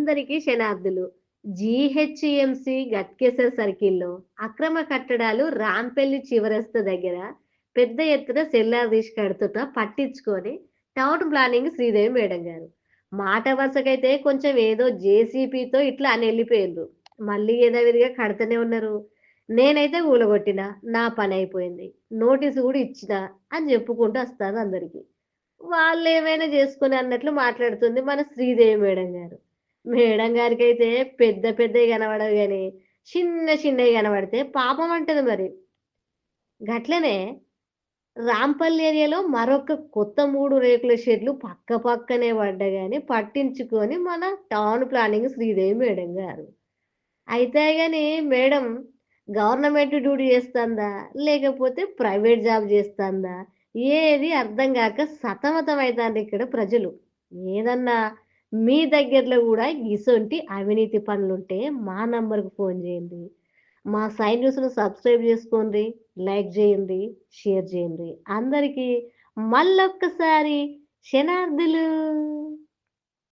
అందరికీ క్షణార్థులు. జీహెచ్ఎంసీ గట్కేసర్ సర్కిల్‌లో అక్రమ కట్టడాలు రాంపల్లి చివరస్త దగ్గర పెద్ద ఎత్తున సెల్లార్ తీసి కడుతున్నా పట్టించుకొని టౌన్ ప్లానింగ్ శ్రీదేవి మేడం గారు. మాట వరుసకైతే కొంచెం ఏదో జేసీబీతో ఇట్లా అని ఎళ్ళిపోయిండ్రు. మళ్ళీ యథావిధిగా కడతనే ఉన్నారు. నేనైతే కూలగొట్టినా. నా పనయిపోయింది. నోటీసు గూడా ఇచ్చినా అని చెప్పుకుంటూ వస్తారు అందరికి. వాళ్ళేమైనా జేసుకొని అన్నట్లు మాట్లాడుతుంది మన శ్రీదేవి మేడం గారు. మేడం గారికైతే పెద్ద పెద్దయి కనబడవు గానీ, చిన్న చిన్నయి కనబడితే పాపం అంటది మరి. గట్లనే రాంపల్లి ఏరియాలో మరొక కొత్త 3 రేకుల షెడ్‌లు పక్క పక్కనే పడ్డా గాని పట్టించుకొని మన టౌన్ ప్లానింగ్ శ్రీదేవి మేడం గారు. అయితే గాని మేడం గవర్నమెంట్ డ్యూటీ చేస్తాందా? లేకపోతే ప్రైవేట్ జాబ్ చేస్తాందా? ఏది అర్థం గాక సతమతమైతాండ్రిక్కడ ప్రజలు. ఏదన్నా మీ దగ్గరలో గూడా ఇసొంటి అవినీతి పనులుంటే మా నంబర్‌కి ఫోను జేయండి. మా సైన్ న్యూస్‌ను సబ్స్క్రైబ్ జేసుకోండి, లైక్ జేయండి, షేర్ జేయండి. అందరికీ మళ్ళొక్కసారి శనార్థులు.